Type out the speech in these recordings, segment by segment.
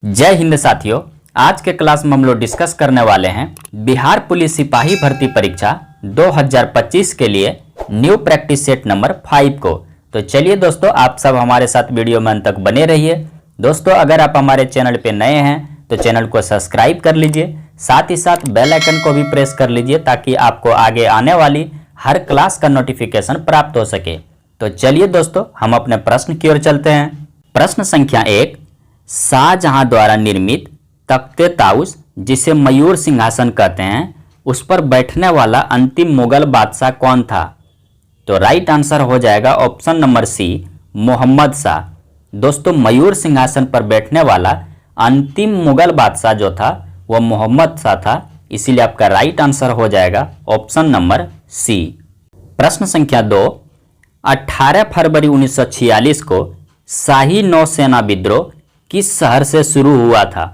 जय हिंद साथियों। आज के क्लास में हम लोग डिस्कस करने वाले हैं बिहार पुलिस सिपाही भर्ती परीक्षा 2025 के लिए न्यू प्रैक्टिस सेट नंबर 5 को। तो चलिए दोस्तों, आप सब हमारे साथ वीडियो में अंत तक बने रहिए। दोस्तों, अगर आप हमारे चैनल पे नए हैं तो चैनल को सब्सक्राइब कर लीजिए, साथ ही साथ बेल आइकन को भी प्रेस कर लीजिए ताकि आपको आगे आने वाली हर क्लास का नोटिफिकेशन प्राप्त हो सके। तो चलिए दोस्तों, हम अपने प्रश्न की ओर चलते हैं। प्रश्न संख्या 1, शाहजहां द्वारा निर्मित तख्ते ताउस, जिसे मयूर सिंहासन कहते हैं, उस पर बैठने वाला अंतिम मुगल बादशाह कौन था? तो राइट आंसर हो जाएगा option number C, Mohammad Shah. दोस्तों, मयूर सिंहासन पर बैठने वाला अंतिम मुगल बादशाह जो था वह मोहम्मद शाह था, इसीलिए आपका राइट आंसर हो जाएगा ऑप्शन नंबर सी। प्रश्न संख्या 2, 18 फरवरी 1946 को शाही नौसेना विद्रोह किस शहर से शुरू हुआ था?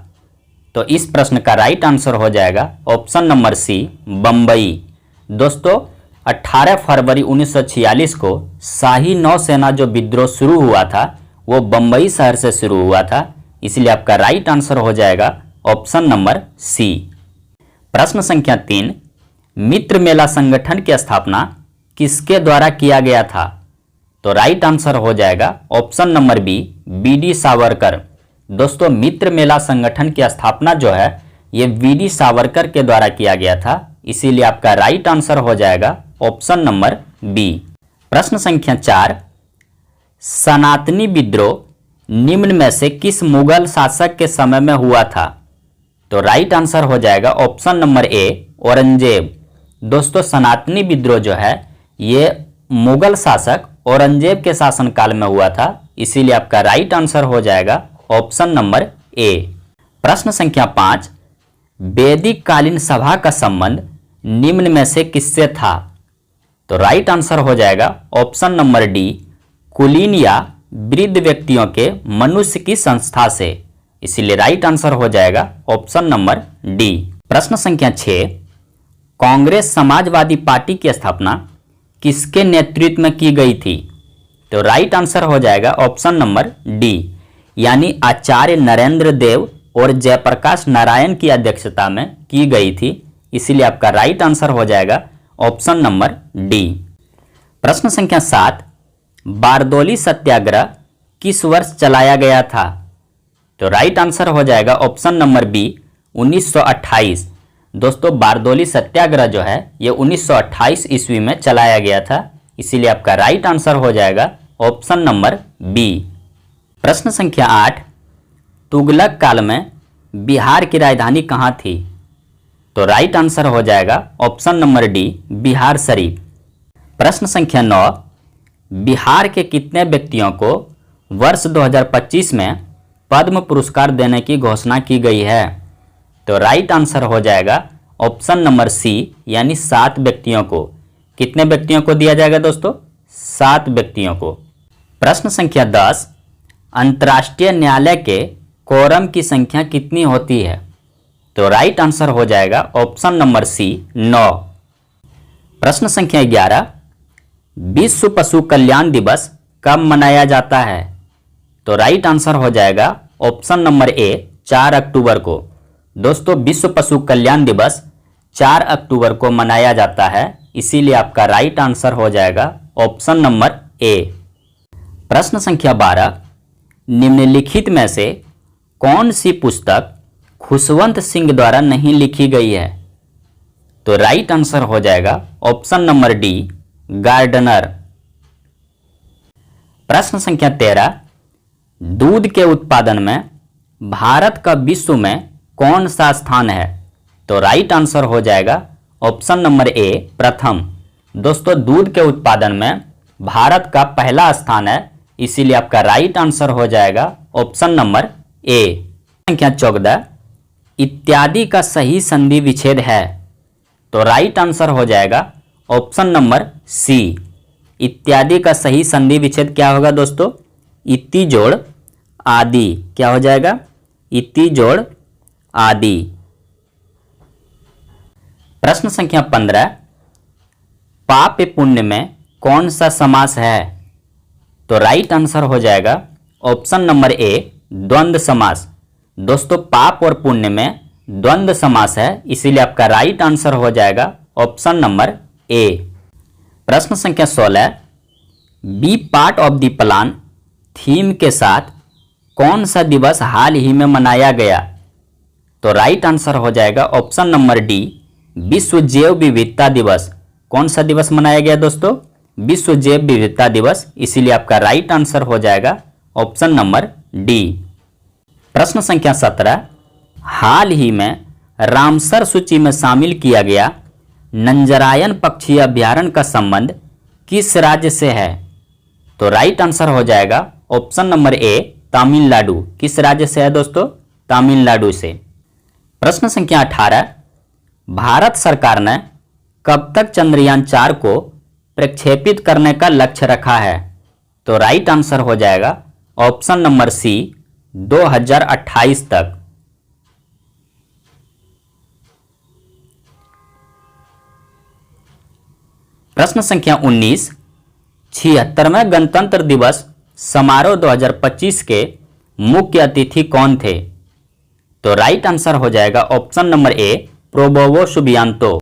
तो इस प्रश्न का राइट आंसर हो जाएगा ऑप्शन नंबर सी, बम्बई। दोस्तों, 18 फरवरी 1946 को शाही नौसेना जो विद्रोह शुरू हुआ था वो बम्बई शहर से शुरू हुआ था, इसलिए आपका राइट आंसर हो जाएगा ऑप्शन नंबर सी। प्रश्न संख्या 3, मित्र मेला संगठन की स्थापना किसके द्वारा किया गया था? तो राइट आंसर हो जाएगा option number B, B D Savarkar. दोस्तों, मित्र मेला संगठन की स्थापना जो है ये बीडी सावरकर के द्वारा किया गया था, इसीलिए आपका राइट आंसर हो जाएगा ऑप्शन नंबर बी। प्रश्न संख्या 4, सनातनी विद्रोह निम्न में से किस मुगल शासक के समय में हुआ था? तो राइट आंसर हो जाएगा ऑप्शन नंबर ए, औरंगजेब। दोस्तों, सनातनी विद्रोह जो है ये मुगल शासक औरंगजेब के शासनकाल में हुआ था, इसीलिए आपका राइट आंसर हो जाएगा ऑप्शन नंबर ए। प्रश्न संख्या 5, वैदिक कालीन सभा का संबंध निम्न में से किससे था? तो राइट आंसर हो जाएगा ऑप्शन नंबर डी, कुलीन या वृद्ध व्यक्तियों के मनुष्य की संस्था से, इसीलिए राइट आंसर हो जाएगा ऑप्शन नंबर डी। प्रश्न संख्या 6, कांग्रेस समाजवादी पार्टी की स्थापना किसके नेतृत्व में की गई थी? तो राइट आंसर हो जाएगा ऑप्शन नंबर डी, यानी आचार्य नरेंद्र देव और जयप्रकाश नारायण की अध्यक्षता में की गई थी, इसीलिए आपका राइट आंसर हो जाएगा ऑप्शन नंबर डी। प्रश्न संख्या 7, बारदौली सत्याग्रह किस वर्ष चलाया गया था? तो राइट आंसर हो जाएगा ऑप्शन नंबर बी, 1928। दोस्तों, बारदौली सत्याग्रह जो है ये 1928 ईस्वी में चलाया गया था, इसीलिए आपका राइट आंसर हो जाएगा ऑप्शन नंबर बी। प्रश्न संख्या 8, तुगलक काल में बिहार की राजधानी कहाँ थी? तो राइट आंसर हो जाएगा option number D, Bihar Sharif. प्रश्न संख्या 9, बिहार के कितने व्यक्तियों को वर्ष 2025 में पद्म पुरस्कार देने की घोषणा की गई है? तो राइट आंसर हो जाएगा ऑप्शन नंबर सी, यानी 7 व्यक्तियों को। कितने व्यक्तियों को दिया जाएगा दोस्तों? 7 व्यक्तियों को। प्रश्न संख्या 10, अंतर्राष्ट्रीय न्यायालय के कोरम की संख्या कितनी होती है? तो राइट आंसर हो जाएगा ऑप्शन नंबर सी, 9। प्रश्न संख्या 11, विश्व पशु कल्याण दिवस कब मनाया जाता है? तो राइट आंसर हो जाएगा ऑप्शन नंबर ए, 4 अक्टूबर को। दोस्तों, विश्व पशु कल्याण दिवस 4 अक्टूबर को मनाया जाता है, इसीलिए आपका राइट आंसर हो जाएगा ऑप्शन नंबर ए। प्रश्न संख्या 12, निम्नलिखित में से कौन सी पुस्तक खुशवंत सिंह द्वारा नहीं लिखी गई है? तो राइट आंसर हो जाएगा ऑप्शन नंबर डी, गार्डनर। प्रश्न संख्या 13, दूध के उत्पादन में भारत का विश्व में कौन सा स्थान है? तो राइट आंसर हो जाएगा ऑप्शन नंबर ए, प्रथम। दोस्तों, दूध के उत्पादन में भारत का पहला स्थान है, इसीलिए आपका राइट आंसर हो जाएगा ऑप्शन नंबर ए। संख्या 14, इत्यादि का सही संधि विच्छेद है? तो राइट आंसर हो जाएगा ऑप्शन नंबर सी, इत्यादि का सही संधि विच्छेद क्या होगा दोस्तों? इति जोड़ आदि। क्या हो जाएगा? इति जोड़ आदि। प्रश्न संख्या 15, पाप पुण्य में कौन सा समास है? तो राइट आंसर हो जाएगा ऑप्शन नंबर ए, द्वंद्व समास। दोस्तों पाप और पुण्य में द्वंद्व समास है, इसीलिए आपका राइट आंसर हो जाएगा ऑप्शन नंबर ए। प्रश्न संख्या 16, be part of the plan theme के साथ कौन सा दिवस हाल ही में मनाया गया? तो राइट आंसर हो जाएगा ऑप्शन नंबर डी, विश्व जैव विविधता दिवस। कौन सा दिवस मनाया गया दोस्तों? विश्व जैव विविधता दिवस, इसीलिए आपका राइट आंसर हो जाएगा ऑप्शन नंबर डी। प्रश्न संख्या 17, हाल ही में रामसर सूची में शामिल किया गया नंजरायन पक्षी अभ्यारण्य का संबंध किस राज्य से है? तो राइट आंसर हो जाएगा ऑप्शन नंबर ए, तमिलनाडु। किस राज्य से है दोस्तों? तमिलनाडु से। प्रश्न संख्या 18, भारत सरकार ने कब तक चंद्रयान 4 को प्रक्षेपित करने का लक्ष्य रखा है? तो राइट आंसर हो जाएगा ऑप्शन नंबर सी, 2028 तक। प्रश्न संख्या 19, 76वें गणतंत्र दिवस समारोह 2025 के मुख्य अतिथि कौन थे? तो राइट आंसर हो जाएगा option number A, Prabowo Subianto.